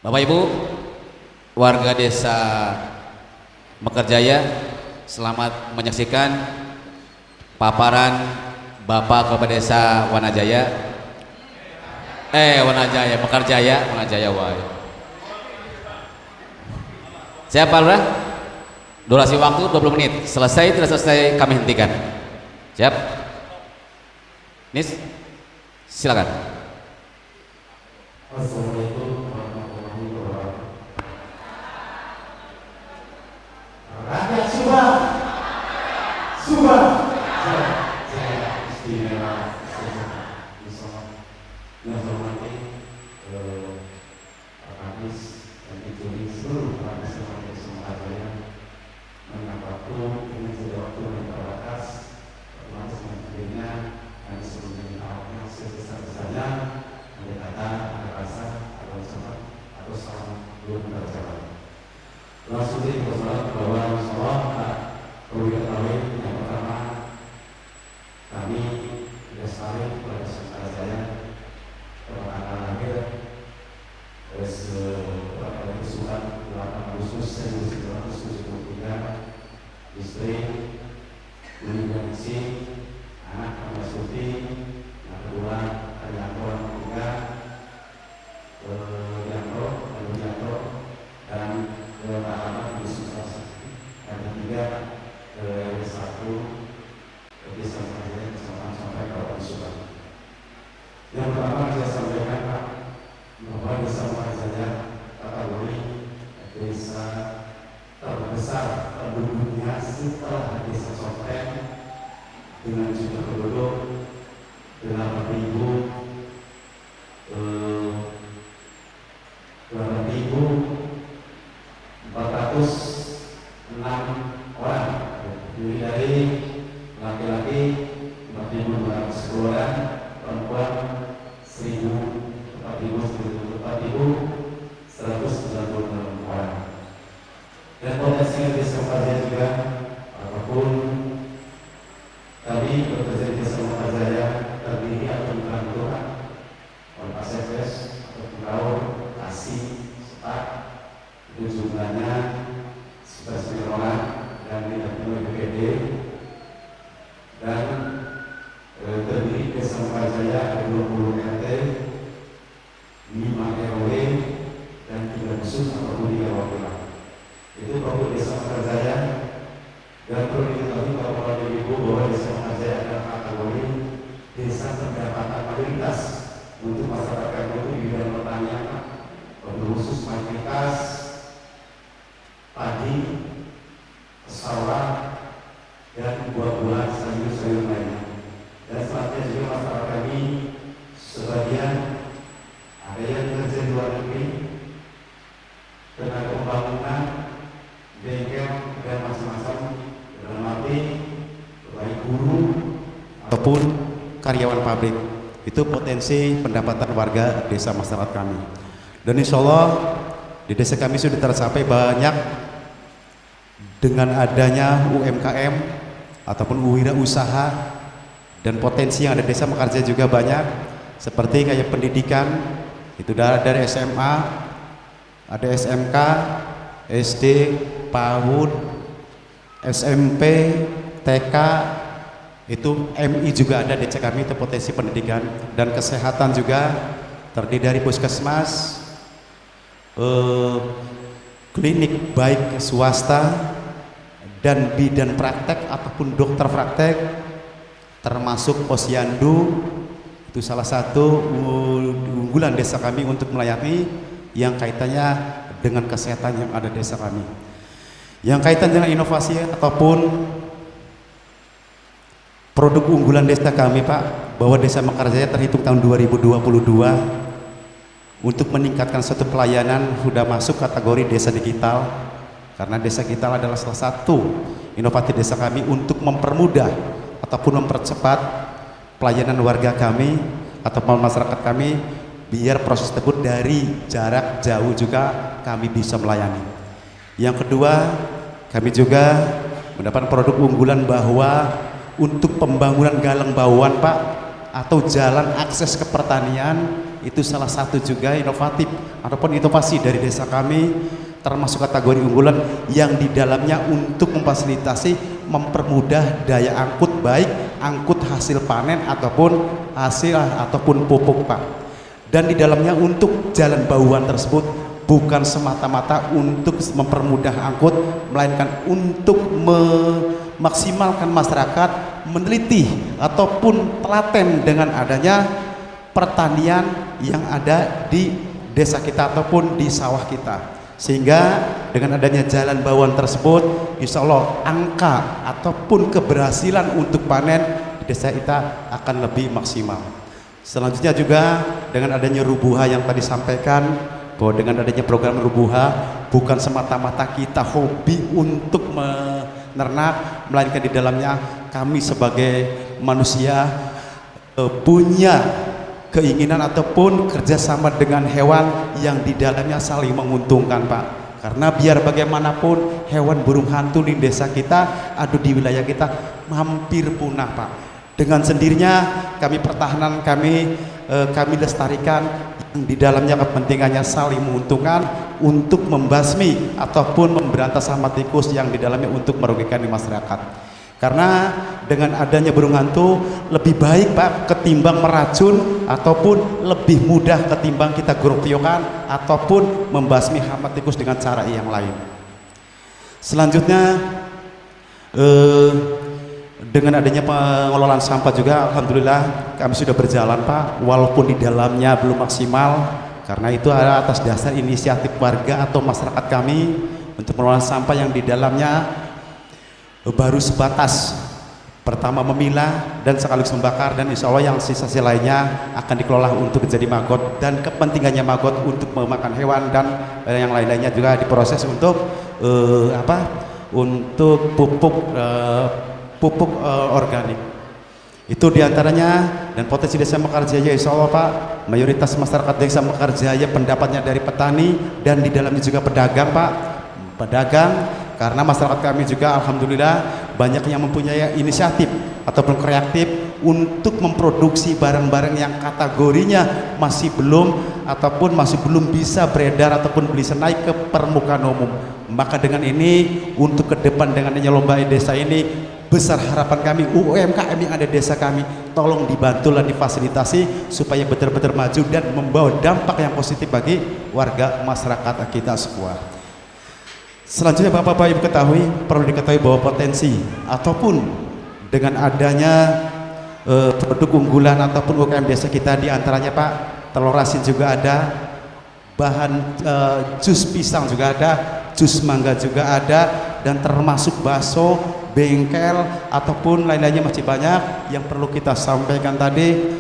Bapak Ibu, warga desa Mekarjaya, selamat menyaksikan paparan Bapak Kepala Desa Wanajaya. Wanajaya, wah. Siapa Lurah? Durasi waktu 20 menit. Selesai tidak selesai kami hentikan. Siap? Nis, silakan. Assalamualaikum warahmatullahi wabarakatuh. Rakyat Subang, Subang, saya istimewa yang saya hormati Pak Kadis dan diikuti seluruh Kadis semuanya semua saya mendapat dengan segala waktu yang terbatas, termasuk menjadinya dan sebelumnya awalnya sebesar-besarnya ada kata, ada rasa, ada usaha, atau salam belum tercapai. Langsung saja kita salam bahwa insyaallah perwira yang pertama kami Lestari pada saudara saya pertama lahir pada kesukaan 8 Agustus 1973, istri Muniganisi, anak Mama Suti, yang kedua Arianto, yang ketiga Yanto, dan Rahmat Yusuf, yang ketiga satu desa Mekarjaya bersama sampai Kabupaten Subang. Yang pertama saya sampaikan Pak, bahwa desa Mekarjaya kategori desa terbesar penduduknya setelah desa Sopen dengan jumlah penduduk 8.406 orang, terdiri dari laki-laki 4.210 orang, perempuan 4.196 orang. Dan potensi desa Mekarjaya juga, apapun kami bekerja di desa Mekarjaya terdiri atau bukan Tuhan, oleh ACFS atau Pulau Kasih, Setak, itu jumlahnya sekitar 9 orang dan didampingi BPD, dan terdiri desa Mekarjaya ada 20 RT, 5 RW, dan 3 khusus ataupun 3 wakilan. Itu produk desa Mekarjaya. Dan perlu diketahui bahwa ibu bahwa desa Mekarjaya adalah kategori desa pendapatan mayoritas untuk masyarakat itu di bidang pertanian, khusus mayoritas padi, sawah, dan buah-buahan sayur-sayur lainnya. Dan selanjutnya juga masyarakat kami sebagian ada yang bekerja di luar negeri, tenaga pembangunan, bengkel, dan macam-macam, dalam arti baik guru ataupun karyawan pabrik. Itu potensi pendapatan warga desa masyarakat kami. Dan insya Allah di desa kami sudah tercapai banyak dengan adanya UMKM ataupun wirausaha, dan potensi yang ada di desa Mekarjaya juga banyak, seperti kayak pendidikan itu dari SMA, ada SMK, SD, PAUD, SMP, TK, itu MI juga ada di desa kami. Itu potensi pendidikan dan kesehatan juga terdiri dari puskesmas, klinik baik swasta dan bidan praktek ataupun dokter praktek, termasuk posyandu. Itu salah satu unggulan desa kami untuk melayani yang kaitannya dengan kesehatan yang ada di desa kami. Yang kaitan dengan inovasi ataupun produk unggulan desa kami Pak, bahwa desa Mekarjaya terhitung tahun 2022 untuk meningkatkan suatu pelayanan sudah masuk kategori desa digital, karena desa digital adalah salah satu inovatif desa kami untuk mempermudah ataupun mempercepat pelayanan warga kami ataupun masyarakat kami, biar proses tersebut dari jarak jauh juga kami bisa melayani. Yang kedua, kami juga mendapat produk unggulan bahwa untuk pembangunan galang bauan Pak, atau jalan akses ke pertanian, itu salah satu juga inovatif ataupun inovasi dari desa kami, termasuk kategori unggulan yang di dalamnya untuk memfasilitasi mempermudah daya angkut, baik angkut hasil panen ataupun pupuk Pak. Dan di dalamnya untuk jalan bauan tersebut bukan semata-mata untuk mempermudah angkut, melainkan untuk memaksimalkan masyarakat meneliti ataupun telaten dengan adanya pertanian yang ada di desa kita ataupun di sawah kita. Sehingga dengan adanya jalan bauan tersebut, insya Allah angka ataupun keberhasilan untuk panen di desa kita akan lebih maksimal. Selanjutnya juga dengan adanya Rubuha yang tadi sampaikan, bahwa dengan adanya program Rubuha bukan semata-mata kita hobi untuk menernak, melainkan di dalamnya kami sebagai manusia punya keinginan ataupun kerjasama dengan hewan yang di dalamnya saling menguntungkan Pak. Karena biar bagaimanapun hewan burung hantu di desa kita atau di wilayah kita hampir punah Pak. Dengan sendirinya kami pertahanan, kami lestarikan, yang di dalamnya kepentingannya saling menguntungkan untuk membasmi ataupun memberantas hama tikus yang di dalamnya untuk merugikan di masyarakat. Karena dengan adanya burung hantu lebih baik Pak ketimbang meracun ataupun lebih mudah ketimbang kita gerontiokan ataupun membasmi hama tikus dengan cara yang lain. Selanjutnya dengan adanya pengelolaan sampah juga alhamdulillah kami sudah berjalan Pak, walaupun di dalamnya belum maksimal, karena itu ada atas dasar inisiatif warga atau masyarakat kami untuk pengelolaan sampah yang di dalamnya baru sebatas pertama memilah dan sekaligus membakar, dan insya Allah yang sisa-sisa lainnya akan dikelola untuk menjadi maggot, dan kepentingannya maggot untuk memakan hewan dan yang lain-lainnya juga diproses untuk untuk pupuk organik. Itu diantaranya. Dan potensi desa Mekarjaya insya Allah Pak, mayoritas masyarakat desa Mekarjaya pendapatnya dari petani dan di dalamnya juga pedagang Pak, pedagang. Karena masyarakat kami juga alhamdulillah banyak yang mempunyai inisiatif ataupun kreatif untuk memproduksi barang-barang yang kategorinya masih belum bisa beredar ataupun bisa naik ke permukaan umum. Maka dengan ini untuk ke depan dengan adanya lomba desa ini, besar harapan kami UMKM yang ada di desa kami tolong dibantu dan difasilitasi supaya betul-betul maju dan membawa dampak yang positif bagi warga masyarakat kita semua. Selanjutnya Bapak-Bapak Ibu ketahui, perlu diketahui bahwa potensi ataupun dengan adanya produk unggulan ataupun UMKM desa kita diantaranya Pak, telur asin juga ada, bahan jus pisang juga ada, jus mangga juga ada, dan termasuk bakso, bengkel ataupun lain-lainnya masih banyak yang perlu kita sampaikan tadi.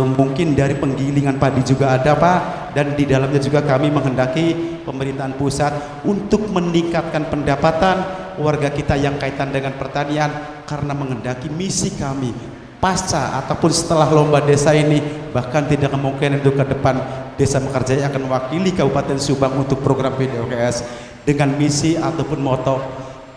Mungkin dari penggilingan padi juga ada Pak, dan di dalamnya juga kami menghendaki pemerintahan pusat untuk meningkatkan pendapatan warga kita yang kaitan dengan pertanian, karena menghendaki misi kami pasca ataupun setelah lomba desa ini, bahkan tidak kemungkinan untuk ke depan desa Mekarjaya akan mewakili Kabupaten Subang untuk program PDOKS dengan misi ataupun moto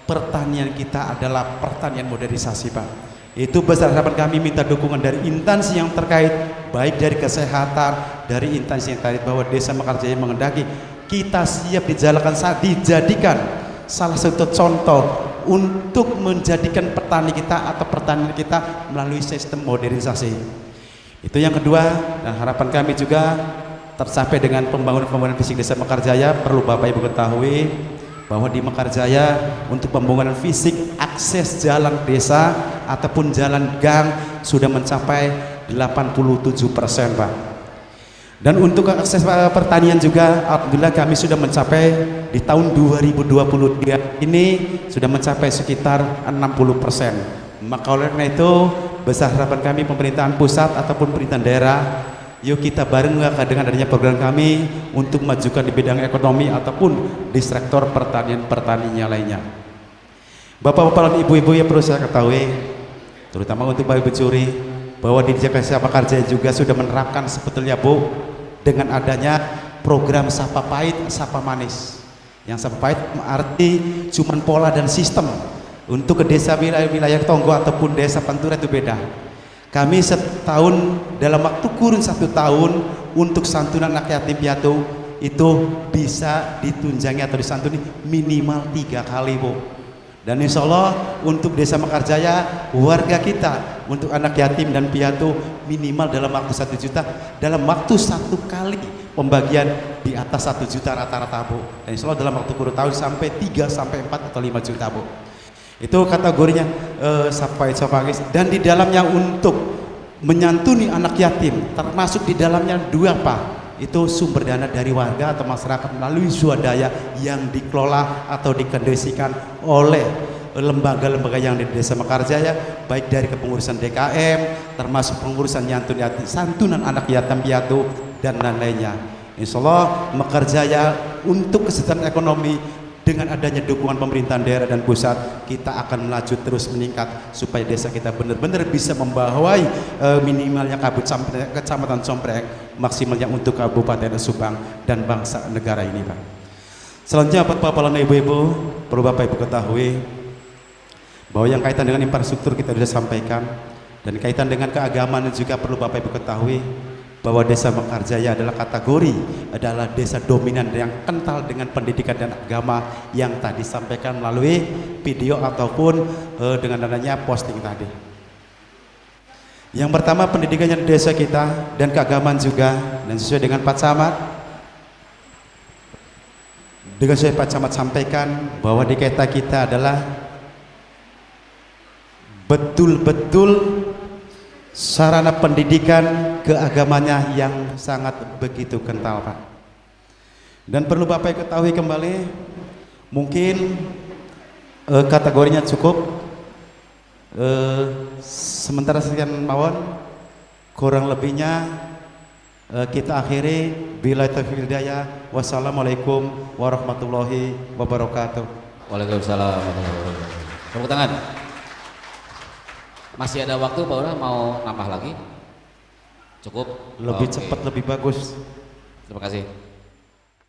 pertanian kita adalah pertanian modernisasi Pak. Itu besar harapan kami, minta dukungan dari instansi yang terkait, baik dari kesehatan, dari instansi yang terkait, bahwa desa Mekarjaya menghendaki kita siap dijadikan salah satu contoh untuk menjadikan petani kita atau pertanian kita melalui sistem modernisasi. Itu yang kedua. Dan harapan kami juga tercapai dengan pembangunan fisik desa Mekarjaya. Perlu Bapak Ibu ketahui bahwa di Mekarjaya untuk pembangunan fisik akses jalan desa ataupun jalan gang sudah mencapai 87% Pak. Dan untuk akses pertanian juga alhamdulillah kami sudah mencapai di tahun 2023 ini sudah mencapai sekitar 60%. Maka oleh karena itu besar harapan kami pemerintahan pusat ataupun pemerintahan daerah, yuk kita bareng dengan adanya program kami untuk memajukan di bidang ekonomi ataupun di sektor pertanian lainnya. Bapak-bapak dan ibu-ibu yang perlu saya ketahui, terutama untuk Bapak Ibu Curi, bahwa di desa Mekarjaya juga sudah menerapkan sebetulnya Bu, dengan adanya program Sapa Pahit, Sapa Manis. Yang Sapa Pahit arti cuman pola dan sistem. Untuk ke desa wilayah Tonggo ataupun desa Pantura itu beda. Kami setahun dalam waktu kurun 1 tahun untuk santunan anak yatim piatu itu bisa ditunjangi atau disantuni minimal 3 kali, Bu. Dan insya Allah untuk Desa Mekarjaya, warga kita untuk anak yatim dan piatu minimal dalam waktu 1 juta, dalam waktu 1 kali pembagian di atas 1 juta rata-rata, Bu. Dan insya Allah dalam waktu kurun tahun sampai 3 sampai 4 atau 5 juta, Bu. Itu kategorinya sampai sofagis. Dan di dalamnya untuk menyantuni anak yatim termasuk di dalamnya 2, Pak. Itu sumber dana dari warga atau masyarakat melalui swadaya yang dikelola atau dikendisikan oleh lembaga-lembaga yang di Desa Mekarjaya, baik dari kepengurusan DKM, termasuk pengurusan santunan anak yatim piatu dan lain-lainnya. Insya Allah Mekarjaya untuk kesejahteraan ekonomi dengan adanya dukungan pemerintahan daerah dan pusat, kita akan melaju terus meningkat supaya desa kita benar-benar bisa membawai minimalnya Kecamatan Compreng, maksimalnya untuk Kabupaten Subang dan bangsa negara ini, Pak. Selanjutnya Bapak-Bapak dan Ibu-Ibu, perlu Bapak Ibu ketahui bahwa yang kaitan dengan infrastruktur kita sudah sampaikan, dan kaitan dengan keagamaan juga perlu Bapak Ibu ketahui bahwa Desa Mekarjaya adalah desa dominan yang kental dengan pendidikan dan agama yang tadi sampaikan melalui video ataupun dengan adanya posting tadi. Yang pertama pendidikannya di desa kita dan keagamaan juga, dan sesuai dengan Pak Camat, dengan sesuai Pak Camat sampaikan bahwa di kita adalah betul-betul sarana pendidikan keagamanya yang sangat begitu kental, Pak. Dan perlu Bapak ketahui kembali, mungkin kategorinya cukup, sementara sekian mawon, kurang lebihnya kita akhiri. Bila taufiq hidayah, wassalamualaikum warahmatullahi wabarakatuh. Waalaikumsalam warahmatullahi wabarakatuh. Tepuk tangan. Masih ada waktu Pak Lurah, mau nambah lagi? Cukup? Lebih cepat lebih bagus. Terima kasih.